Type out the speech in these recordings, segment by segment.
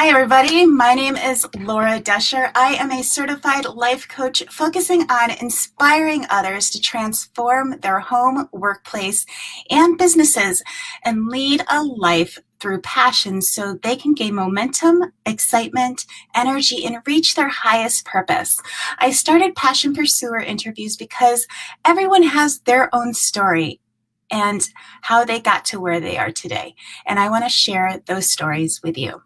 Hi, everybody. My name is Laura Decher. I am a certified life coach focusing on inspiring others to transform their home, workplace, and businesses and lead a life through passion so they can gain momentum, excitement, energy, and reach their highest purpose. I started Passion Pursuer interviews because everyone has their own story and how they got to where they are today. And I want to share those stories with you.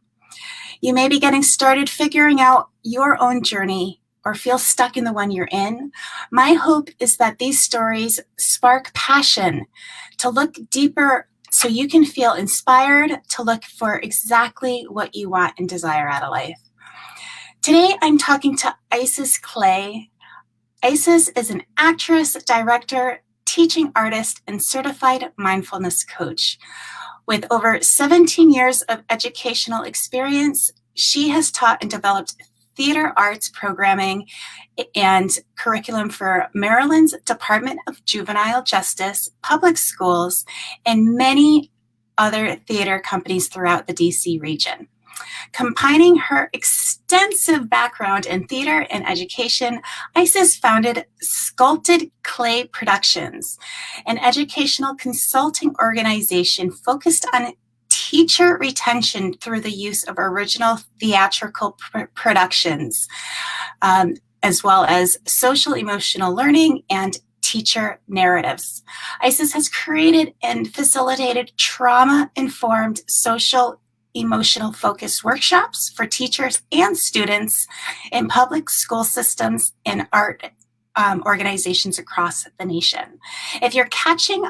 You may be getting started figuring out your own journey or feel stuck in the one you're in. My hope is that these stories spark passion to look deeper so you can feel inspired to look for exactly what you want and desire out of life. Today, I'm talking to Ayesis Clay. Ayesis is an actress, director, teaching artist, and certified mindfulness coach. With over 17 years of educational experience, she has taught and developed theater arts programming and curriculum for Maryland's Department of Juvenile Justice, public schools, and many other theater companies throughout the DC region. Combining her extensive background in theater and education, Ayesis founded Sculpted Clay Productions, an educational consulting organization focused on teacher retention through the use of original theatrical productions, as well as social emotional learning and teacher narratives. Ayesis has created and facilitated trauma-informed social emotional focused workshops for teachers and students in public school systems and art organizations across the nation. If you're catching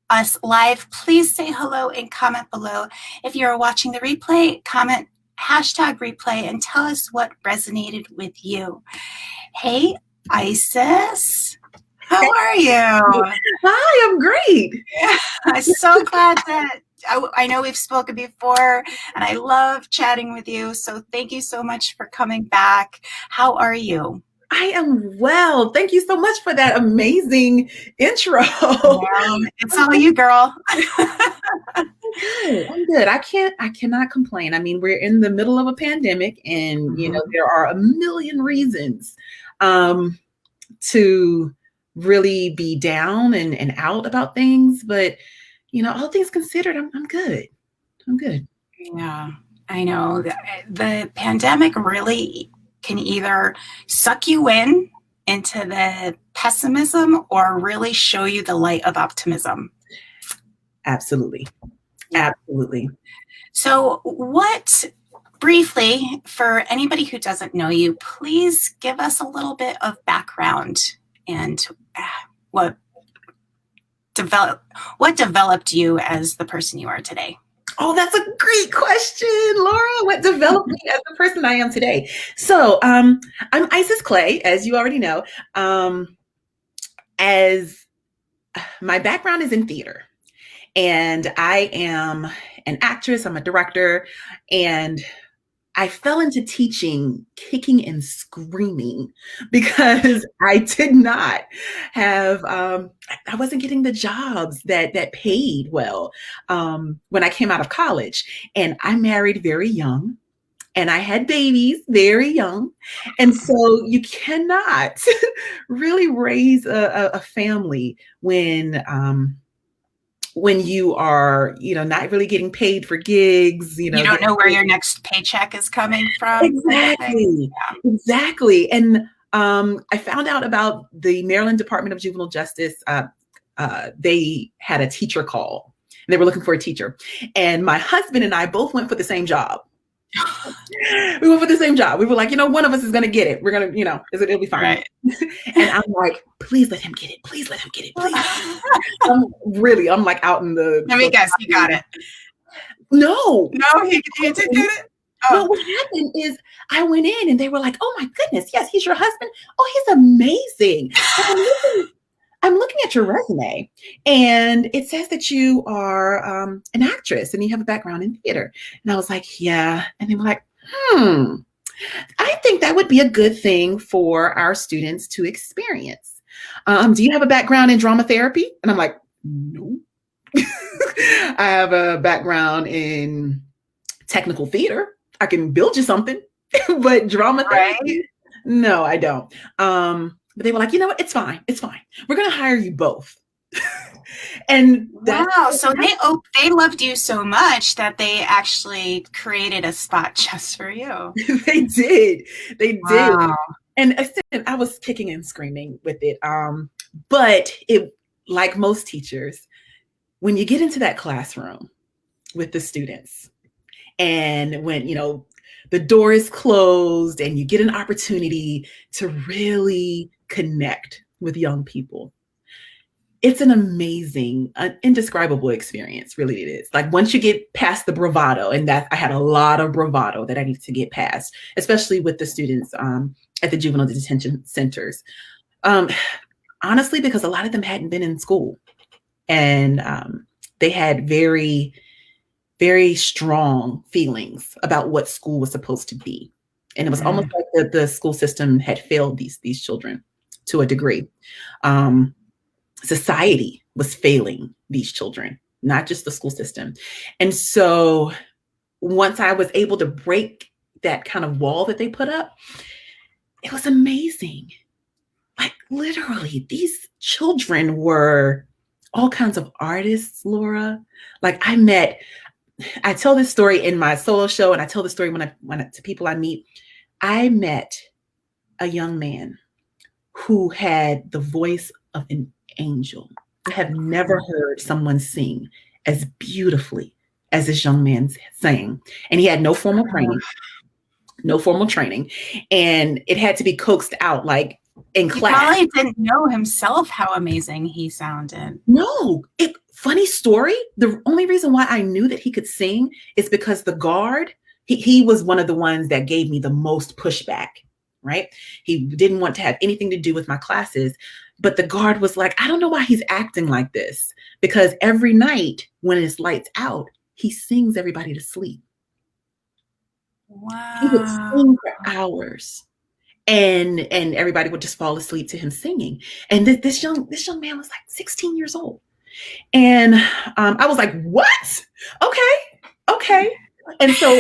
us live, please say hello and comment below. If you're watching the replay, comment #replay and tell us what resonated with you. Hey, Ayesis, how are you? Hi, I'm great. Yeah, I'm so glad that I know we've spoken before, and I love chatting with you. So thank you so much for coming back. How are you? I am well. Thank you so much for that amazing intro. It's all you, girl. I'm good. I cannot complain. I mean, we're in the middle of a pandemic, and there are a million reasons to really be down and out about things, but all things considered, I'm good. I'm good. Yeah, I know. The pandemic really can either suck you into the pessimism or really show you the light of optimism. Absolutely. Yeah. Absolutely. So briefly, for anybody who doesn't know you, please give us a little bit of background and what developed you as the person you are today? Oh, that's a great question, Laura. What developed me as the person I am today? So I'm Ayesis Clay, as you already know. As my background is in theater, and I am an actress, I'm a director, and I fell into teaching kicking and screaming because I did not have, I wasn't getting the jobs that paid well when I came out of college. And I married very young, and I had babies very young. And so you cannot really raise a family when you are, not really getting paid for gigs, you don't know where your next paycheck is coming from. Exactly. Yeah. Exactly. And I found out about the Maryland Department of Juvenile Justice. They had a teacher call, and they were looking for a teacher. And my husband and I both went for the same job. We went for the same job. We were like, one of us is going to get it. We're going to, it'll be fine. Right. And I'm like, please let him get it. Please let him get it. Please. I'm like out in the. Let me guess, you got it. No, he didn't get it. Oh. No, what happened is I went in and they were like, oh my goodness, yes, he's your husband. Oh, he's amazing. I'm looking at your resume, and it says that you are an actress and you have a background in theater. And I was like, yeah. And they were like, I think that would be a good thing for our students to experience. Do you have a background in drama therapy? And I'm like, no. I have a background in technical theater. I can build you something, but drama Right. therapy, no, I don't. But they were like, you know what? It's fine. It's fine. We're going to hire you both. And that's Wow. So they loved you so much that they actually created a spot just for you. they did. They did. Wow. And I was kicking and screaming with it. But it, like most teachers, when you get into that classroom with the students, and when, the door is closed and you get an opportunity to really connect with young people, it's an amazing, indescribable experience. Really, it is. Like once you get past the bravado, and that I had a lot of bravado that I needed to get past, especially with the students at the juvenile detention centers. Honestly, because a lot of them hadn't been in school, and they had very, very strong feelings about what school was supposed to be. And it was almost like the school system had failed these children to a degree. Society was failing these children, not just the school system. And so once I was able to break that kind of wall that they put up, it was amazing. Like literally, these children were all kinds of artists, Laura. Like I tell this story in my solo show, and I tell the story when to people I meet. I met a young man who had the voice of an angel. I have never heard someone sing as beautifully as this young man sang. And he had no formal training. And it had to be coaxed out like in class. He probably didn't know himself how amazing he sounded. No, funny story. The only reason why I knew that he could sing is because the guard, he was one of the ones that gave me the most pushback, right? He didn't want to have anything to do with my classes. But the guard was like, I don't know why he's acting like this, because every night when it's lights out, he sings everybody to sleep. Wow. He would sing for hours, and everybody would just fall asleep to him singing. And this young man was like 16 years old. And I was like, what? Okay. And so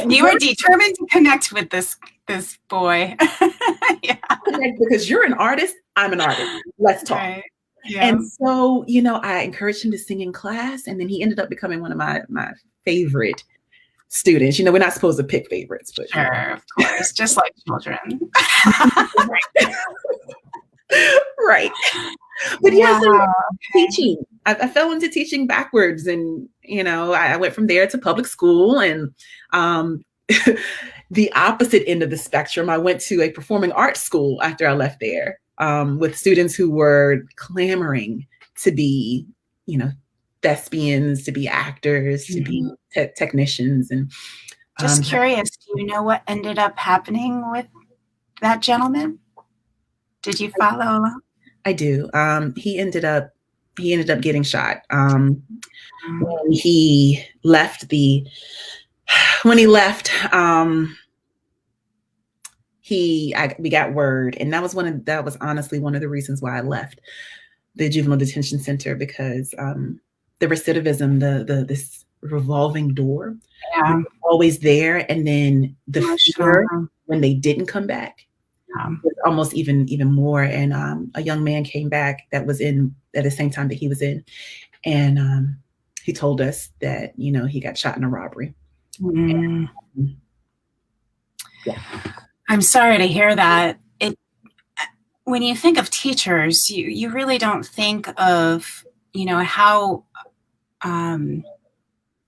you were determined to connect with this boy. Yeah. Because you're an artist, I'm an artist. Let's talk. Right. Yeah. And so, I encouraged him to sing in class, and then he ended up becoming one of my favorite students. We're not supposed to pick favorites, but sure, of course, just like children. Right. But yes, teaching. I fell into teaching backwards, and I went from there to public school, and the opposite end of the spectrum, I went to a performing arts school after I left there, with students who were clamoring to be, thespians, to be actors, to be technicians. And just curious, do you know what ended up happening with that gentleman? Did you follow along? I do. He ended up getting shot. When he left, we got word, and that was honestly one of the reasons why I left the juvenile detention center, because the recidivism, this revolving door, was always there, and then the fear when they didn't come back was almost even more. And a young man came back that was in at the same time that he was in, and he told us that he got shot in a robbery. And, yeah. I'm sorry to hear that. When you think of teachers, you really don't think of, how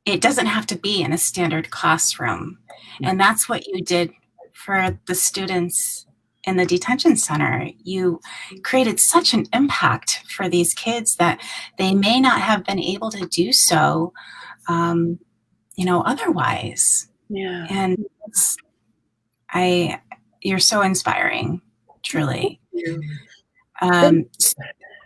it doesn't have to be in a standard classroom. And that's what you did for the students in the detention center. You created such an impact for these kids that they may not have been able to do so, otherwise. Yeah. And you're so inspiring, truly.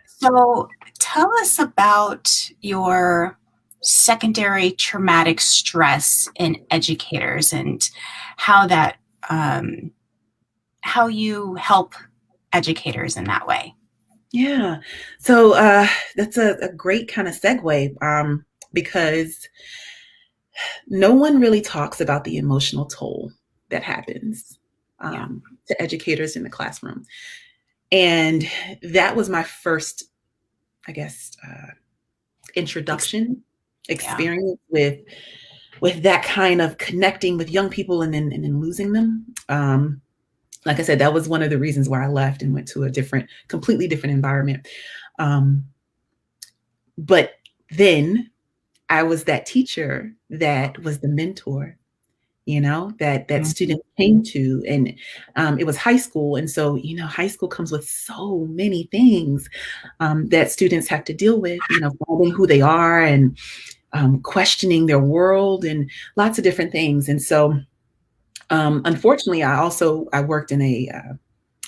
So tell us about your secondary traumatic stress in educators and how that, how you help educators in that way. Yeah. So that's a great kind of segue, because No one really talks about the emotional toll that happens Yeah. to educators in the classroom. And that was my first, I guess, introduction Yeah. experience with that kind of connecting with young people and then losing them. Like I said, that was one of the reasons why I left and went to a completely different environment. But then I was that teacher that was the mentor, that Mhm. student came to, and it was high school. And so, high school comes with so many things that students have to deal with, finding who they are and questioning their world and lots of different things. And so, unfortunately, I worked in a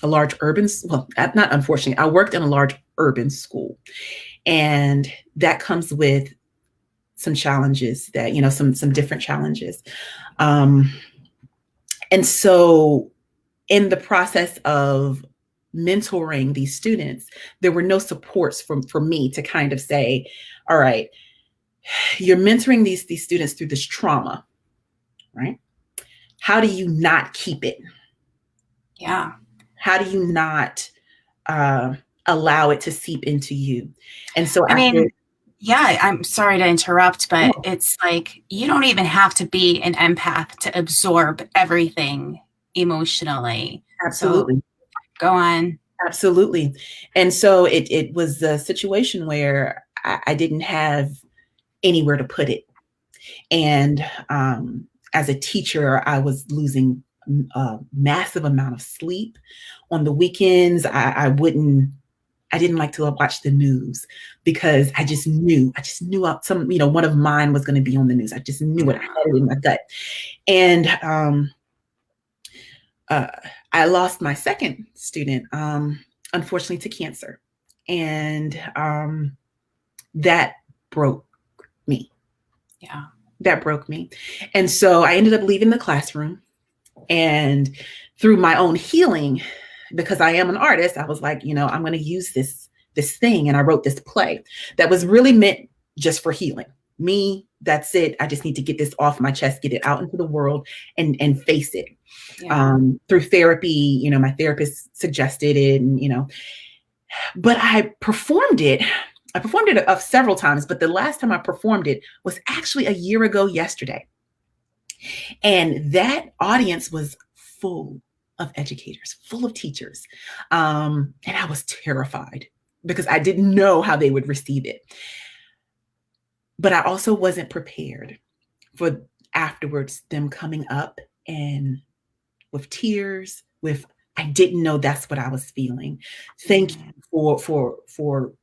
large well, not unfortunately, I worked in a large urban school, and that comes with some challenges that, some different challenges. Um, and so in the process of mentoring these students, there were no supports for me to kind of say, all right, you're mentoring these students through this trauma, right? How do you not keep it? Yeah. How do you not uh, allow it to seep into you? And so I after, mean, yeah, I'm sorry to interrupt, but oh, it's like you don't even have to be an empath to absorb everything emotionally. So absolutely. go on. Absolutely. And so it was a situation where I didn't have anywhere to put it. And as a teacher, I was losing a massive amount of sleep. On the weekends, I didn't like to watch the news because I just knew one of mine was going to be on the news. I just knew it. I Yeah. had it in my gut. And uh, I lost my second student, unfortunately, to cancer. And that broke me. Yeah. That broke me. And so I ended up leaving the classroom. And through my own healing, because I am an artist, I was like, I'm going to use this thing. And I wrote this play that was really meant just for healing. Me, that's it. I just need to get this off my chest, get it out into the world and face it. Yeah. Through therapy, my therapist suggested it, and but I performed it. I performed it several times, but the last time I performed it was actually a year ago yesterday. And that audience was full of educators, full of teachers. And I was terrified because I didn't know how they would receive it. But I also wasn't prepared for afterwards them coming up and with tears, with I didn't know that's what I was feeling. Thank you Mhm. for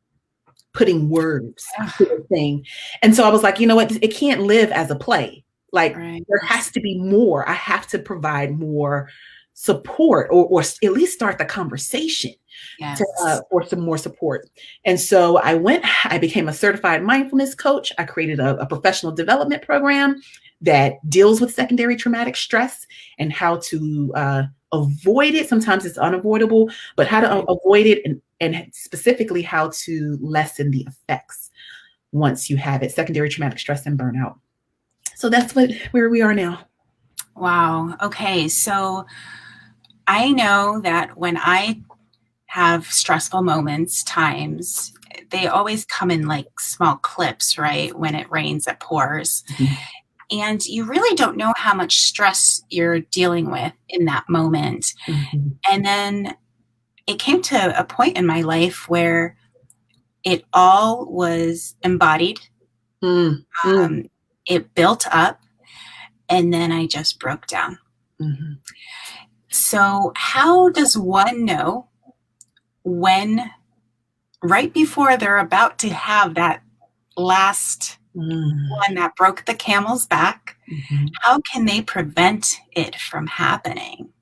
putting words to Ugh, the thing. And so I was like, you know what? It can't live as a play. Like right. there has to be more. I have to provide more support or at least start the conversation Yes. for some more support. And so I became a certified mindfulness coach. I created a professional development program that deals with secondary traumatic stress and how to avoid it. Sometimes it's unavoidable, but how to Right. avoid it and specifically how to lessen the effects once you have it, secondary traumatic stress and burnout. So that's where we are now. Wow. Okay. So I know that when I have stressful moments, times, they always come in like small clips, right? When it rains, it pours. Mhm. And you really don't know how much stress you're dealing with in that moment. Mhm. And then it came to a point in my life where it all was embodied. Mm, mm, Um, it built up, and then I just broke down. mhm, So, how does one know when, right before they're about to have that last mm, one that broke the camel's back, mhm. how can they prevent it from happening?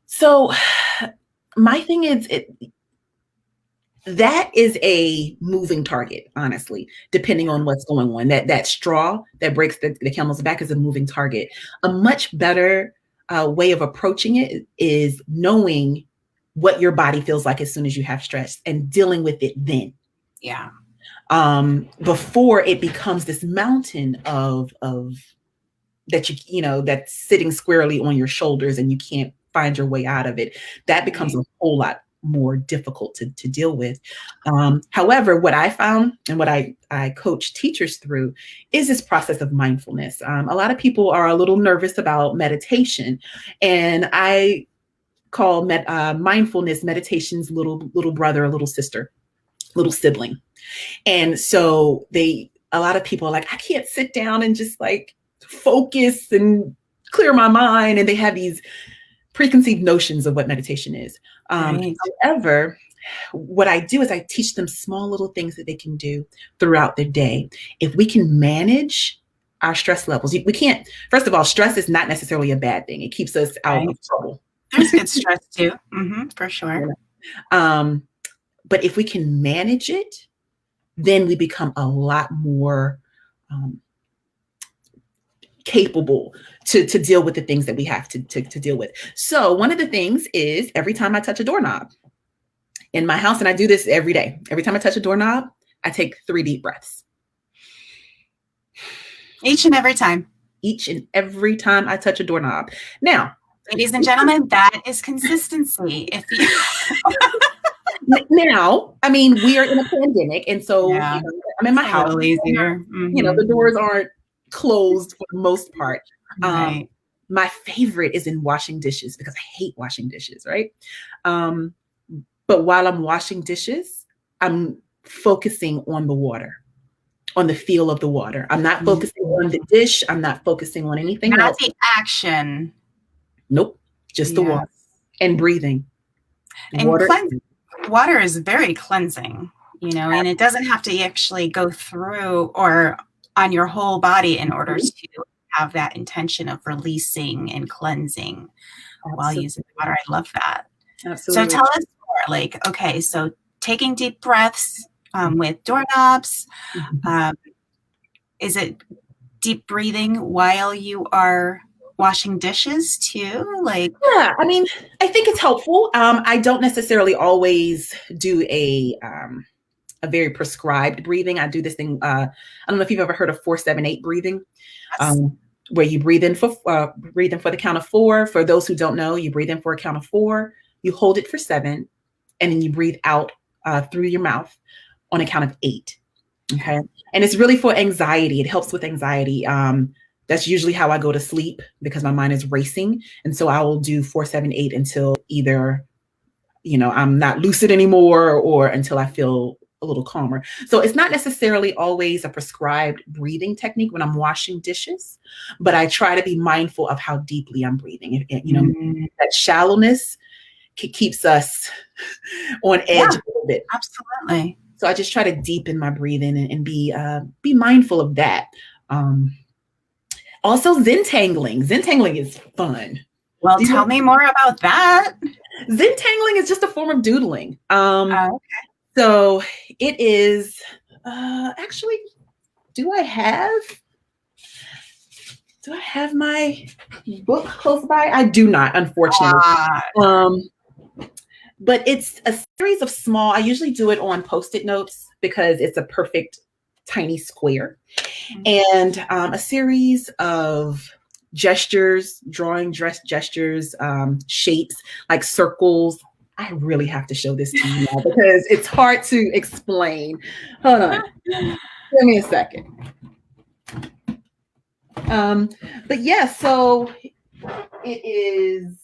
So my thing is that is a moving target, honestly, depending on what's going on. That straw that breaks the camel's back is a moving target. A much better way of approaching it is knowing what your body feels like as soon as you have stress and dealing with it then. Yeah. before it becomes this mountain of that that's sitting squarely on your shoulders and you can't find your way out of it. That becomes a whole lot more difficult to deal with. However, what I found and what I coach teachers through is this process of mindfulness. A lot of people are a little nervous about meditation, and I call mindfulness meditation's little brother, a little sister, little sibling. And so a lot of people are like, I can't sit down and just like focus and clear my mind. And they have these preconceived notions of what meditation is. Right. However, what I do is I teach them small little things that they can do throughout their day. If we can manage our stress levels, we can't, first of all, stress is not necessarily a bad thing. It keeps us out of trouble. There's good stress too, for sure. But if we can manage it, then we become a lot more capable to deal with the things that we have to deal with. So one of the things is every time I touch a doorknob in my house, and I do this every day, every time I touch a doorknob, I take 3 deep breaths. Each and every time. Each and every time I touch a doorknob. Now, ladies and gentlemen, that is consistency. If you now, I mean, we are in a pandemic, and so I'm in my house. Easier. The doors aren't closed for the most part. Right. My favorite is in washing dishes because I hate washing dishes, right? But while I'm washing dishes, I'm focusing on the water, on the feel of the water. I'm not focusing on the dish. I'm not focusing on anything else. Not the action. Nope, just the water and breathing. And water is very cleansing, and it doesn't have to actually go through or on your whole body in order to have that intention of releasing and cleansing while using the water. I love that. Absolutely. So tell us more, okay, so taking deep breaths with doorknobs, is it deep breathing while you are washing dishes too? Yeah, I mean, I think it's helpful. I don't necessarily always do a very prescribed breathing. I do this thing. I don't know if you've ever heard of 4-7-8 breathing, where you breathe in for the count of 4. For those who don't know, you breathe in for a count of 4, you hold it for 7, and then you breathe out through your mouth on a count of 8. Okay, and it's really for anxiety. It helps with anxiety. That's usually how I go to sleep because my mind is racing, and so I will do 4-7-8 until either I'm not lucid anymore or until I feel a little calmer. So it's not necessarily always a prescribed breathing technique when I'm washing dishes, but I try to be mindful of how deeply I'm breathing. That shallowness keeps us on edge a little bit. Absolutely. So I just try to deepen my breathing and be mindful of that. Also, Zentangling. Zentangling is fun. Well, tell me more about that. Zentangling is just a form of doodling. Okay. So it is, actually, do I have my book close by? I do not, unfortunately. But it's a series of small, I usually do it on Post-it notes because it's a perfect tiny square. And a series of gestures, drawing gestures, shapes like circles. I really have to show this to you now because it's hard to explain. Hold on. Give me a second. But yeah, so it is.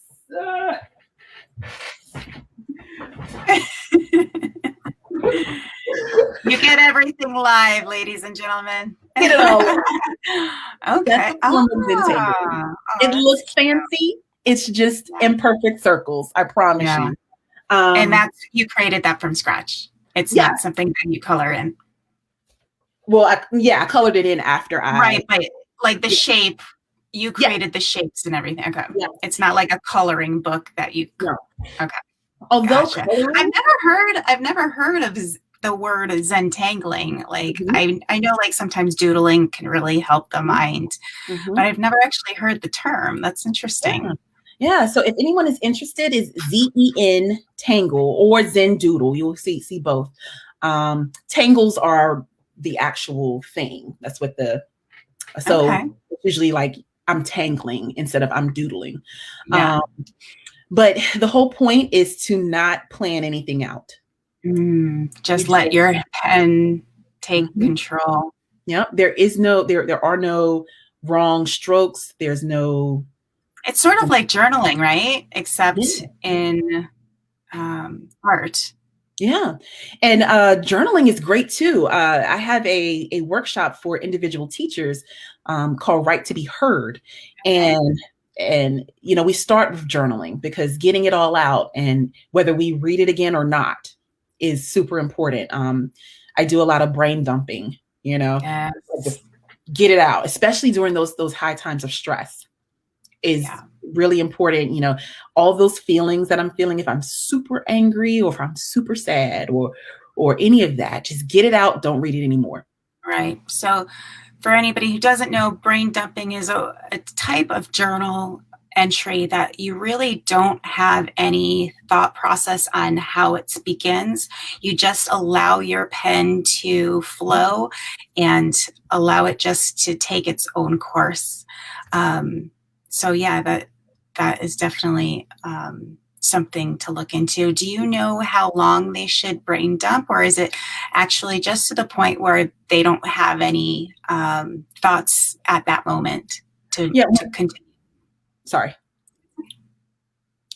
You get everything live, ladies and gentlemen. Get it all. Okay. It looks fancy. It's just imperfect circles. I promise you. And you created that from scratch. It's not something that you color in. Well, I colored it in after Right, but like the shape, you created the shapes and everything. Okay. Yeah. It's not like a coloring book that you. No. Okay. Although I've never heard of the word Zentangling. I know sometimes doodling can really help the mind, but I've never actually heard the term. That's interesting. Yeah. So if anyone is interested, is ZEN Tangle or Zen Doodle. You'll see both. Tangles are the actual thing. That's what so Okay. usually like I'm tangling instead of I'm doodling. Yeah. But the whole point is to not plan anything out. You Just just, let your pen take mhm. control. Yeah, there are no wrong strokes. There's no, It's sort of like journaling, right? Except yeah. in art. Yeah. And journaling is great too. I have a workshop for individual teachers called Right to Be Heard. Okay. And we start with journaling because getting it all out and whether we read it again or not is super important. I do a lot of brain dumping, Yes. just get it out, especially during those high times of stress is Yeah. really important. All those feelings that I'm feeling, if I'm super angry or if I'm super sad or any of that, just get it out. Don't read it anymore. Right. So, for anybody who doesn't know, brain dumping is a type of journal entry that you really don't have any thought process on how it begins. You just allow your pen to flow and allow it just to take its own course. So yeah, that is definitely something to look into. Do you know how long they should brain dump, or is it actually just to the point where they don't have any thoughts at that moment Yeah. to continue? Sorry.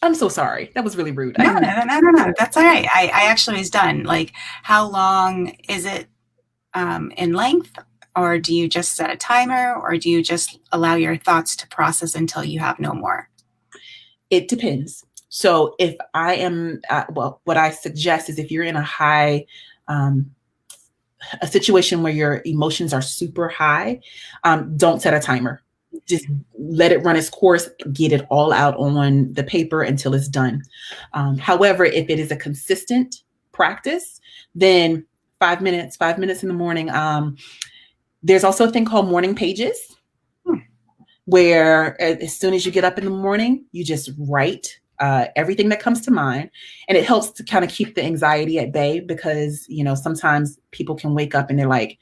I'm so sorry. That was really rude. I No, didn't no, mean. no, no, no, no. That's all right. I actually was done. Like, how long is it in length? Or do you just set a timer, or do you just allow your thoughts to process until you have no more? It depends. So if I am, well, what I suggest is if you're in um, a situation where your emotions are super high, don't set a timer. Just let it run its course, get it all out on the paper until it's done. However, if it is a consistent practice, then 5 minutes in the morning. There's also a thing called morning pages, where as soon as you get up in the morning, you just write everything that comes to mind. And it helps to kind of keep the anxiety at bay because, sometimes people can wake up and they're like,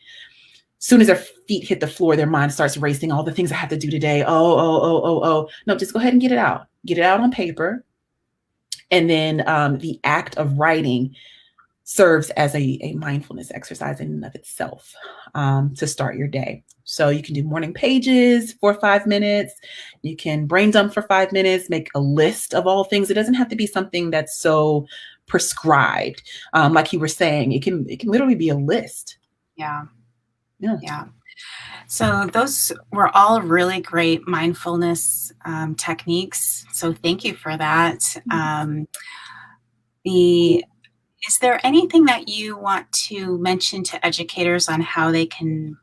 as soon as their feet hit the floor, their mind starts racing, all the things I have to do today. Oh. No, just go ahead and get it out. Get it out on paper. And then the act of writing serves as a mindfulness exercise in and of itself to start your day. So you can do morning pages for 5 minutes. You can brain dump for 5 minutes, make a list of all things. It doesn't have to be something that's so prescribed. Like you were saying, it can literally be a list. Yeah. Yeah. Yeah. So those were all really great mindfulness techniques. So thank you for that. Is there anything that you want to mention to educators on how they can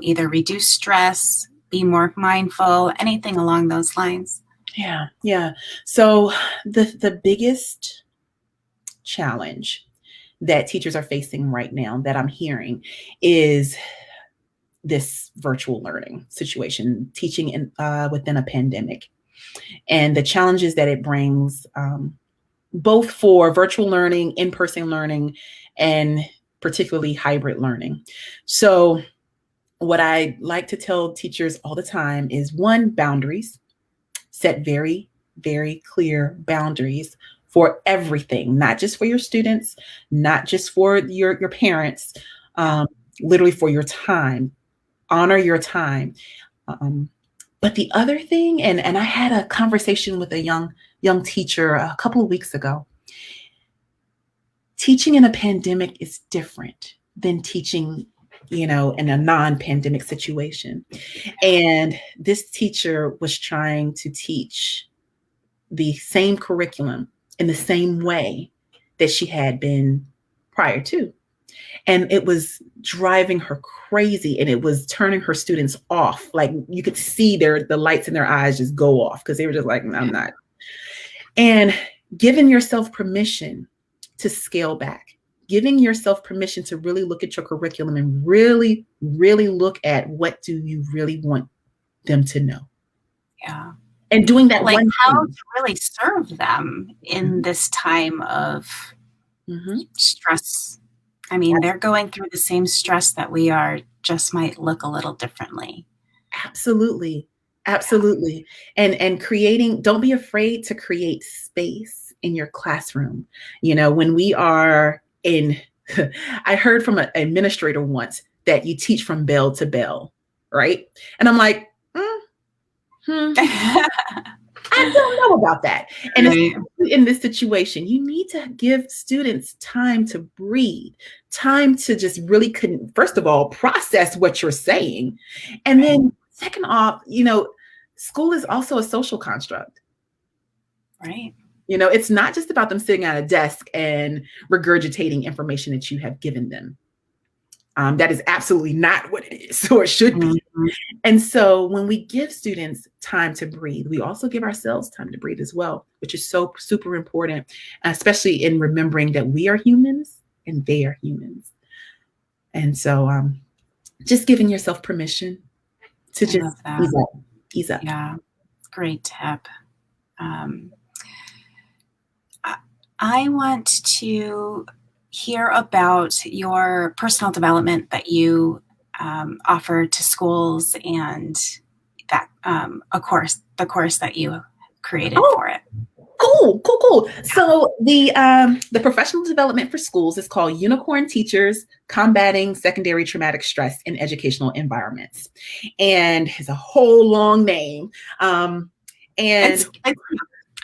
either reduce stress, be more mindful, anything along those lines? Yeah. So the biggest challenge that teachers are facing right now that I'm hearing is this virtual learning situation, teaching within a pandemic, and the challenges that it brings, both for virtual learning, in-person learning, and particularly hybrid learning. So what I like to tell teachers all the time is one, boundaries. Set very, very clear boundaries for everything, not just for your students, not just for your parents, literally for your time. Honor your time. But the other thing, and I had a conversation with a young teacher a couple of weeks ago. Teaching in a pandemic is different than teaching, in a non-pandemic situation. And this teacher was trying to teach the same curriculum in the same way that she had been prior to. And it was driving her crazy, and it was turning her students off. Like you could see the lights in their eyes just go off because they were just like, I'm not. And giving yourself permission to scale back, giving yourself permission to really look at your curriculum and really, really look at what do you really want them to know. Yeah. And doing that like one how thing. to really serve them in this time of Mhm. Stress. I mean, they're going through the same stress that we are, just might look a little differently. Absolutely. Yeah. Absolutely. And creating, don't be afraid to create space in your classroom. When we are in I heard from an administrator once that you teach from bell to bell, right? And I'm like, hmm, I don't know about that. And Right. especially in this situation, you need to give students time to breathe, time to just really first of all, process what you're saying. And Right. then second off, school is also a social construct. Right. It's not just about them sitting at a desk and regurgitating information that you have given them. That is absolutely not what it is, or it should be. Mhm. And so when we give students time to breathe, we also give ourselves time to breathe as well, which is so super important, especially in remembering that we are humans and they are humans. And so just giving yourself permission to I love just that. ease up, ease up. Yeah. Great tip. Um, I want to hear about your personal development that you offer to schools, and that the course that you created Oh, for it. cool. So the professional development for schools is called Unicorn Teachers Combating Secondary Traumatic Stress in Educational Environments, and it's a whole long name. And It's I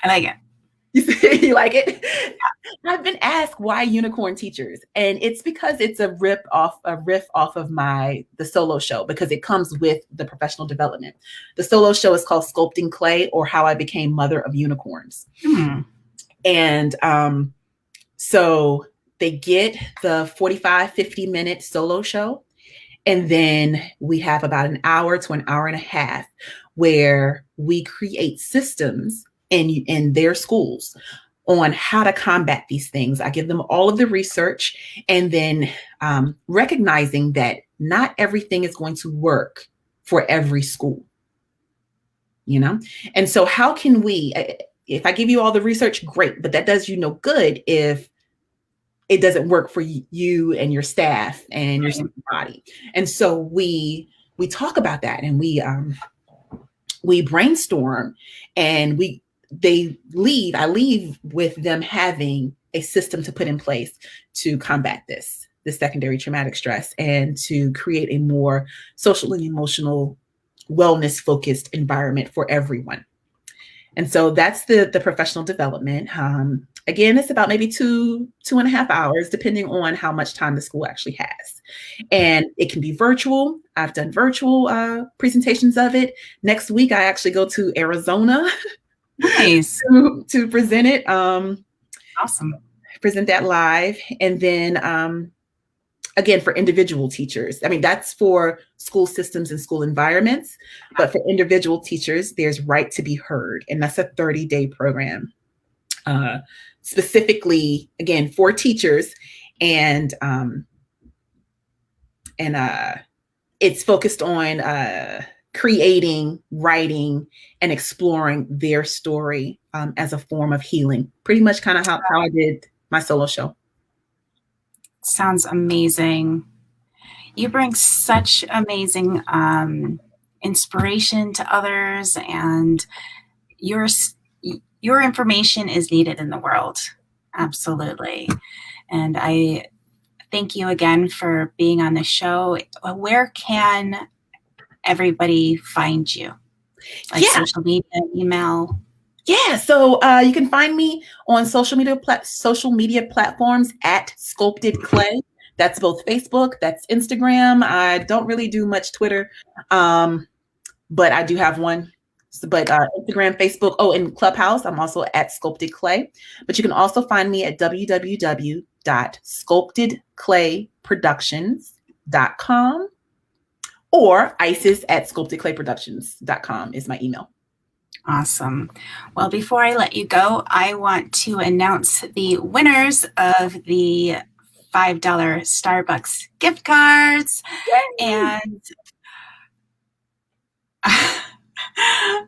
like it. you like it? I've been asked why unicorn teachers, and it's because it's a riff off of the solo show, because it comes with the professional development. The solo show is called Sculpting Clay, or How I Became Mother of Unicorns. And so they get the 45, 50-minute solo show. And then we have about an hour to an hour and a half where we create systems in their schools on how to combat these things. I give them all of the research, and then recognizing that not everything is going to work for every school, And so how can we, if I give you all the research, great, but that does you no good if it doesn't work for you and your staff and your body. And so we talk about that, and we brainstorm, and I leave with them having a system to put in place to combat this secondary traumatic stress, and to create a more social and emotional wellness focused environment for everyone. And so that's the professional development. Again, it's about maybe 2.5 hours, depending on how much time the school actually has. And it can be virtual. I've done virtual presentations of it. Next week, I actually go to Arizona Nice. to present it. Awesome. Present that live. And then again, for individual teachers, I mean, that's for school systems and school environments. But for individual teachers, there's Right to Be Heard. And that's a 30-day program, specifically, again, for teachers. And it's focused on creating, writing, and exploring their story as a form of healing. Pretty much kind of how I did my solo show. Sounds amazing. You bring such amazing inspiration to others, and your information is needed in the world. Absolutely. And I thank you again for being on the show. Where can everybody find you? Like social media, email? Yeah, so you can find me on social media platforms at Sculpted Clay. That's both Facebook, that's Instagram. I don't really do much Twitter, but I do have one. But Instagram, Facebook, and Clubhouse, I'm also at Sculpted Clay. But you can also find me at www.sculptedclayproductions.com, or Ayesis at sculptedclayproductions.com is my email. Awesome. Well, before I let you go, I want to announce the winners of the $5 Starbucks gift cards. Yay! And I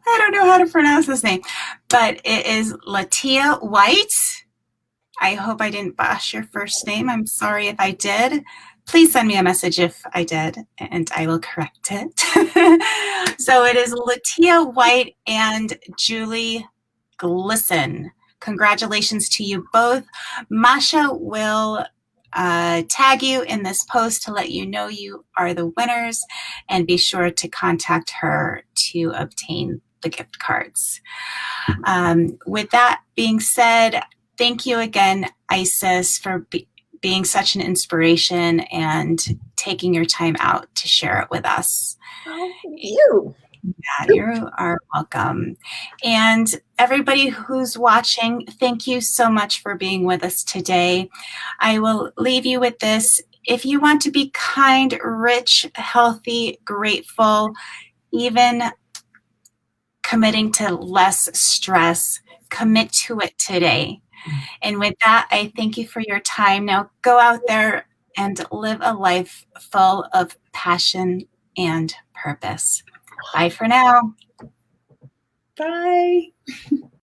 don't know how to pronounce this name, but it is Latia White I hope I didn't botch your first name. I'm sorry if I did. Please send me a message if I did, and I will correct it. So it is Latia White and Julie Glisson. Congratulations to you both. Masha will tag you in this post to let you know you are the winners, and be sure to contact her to obtain the gift cards. With that being said, thank you again, Ayesis, for being such an inspiration and taking your time out to share it with us. Oh, thank you. Yeah, you are welcome. And everybody who's watching, thank you so much for being with us today. I will leave you with this. If you want to be kind, rich, healthy, grateful, even committing to less stress, commit to it today. And with that, I thank you for your time. Now go out there and live a life full of passion and purpose. Bye for now. Bye.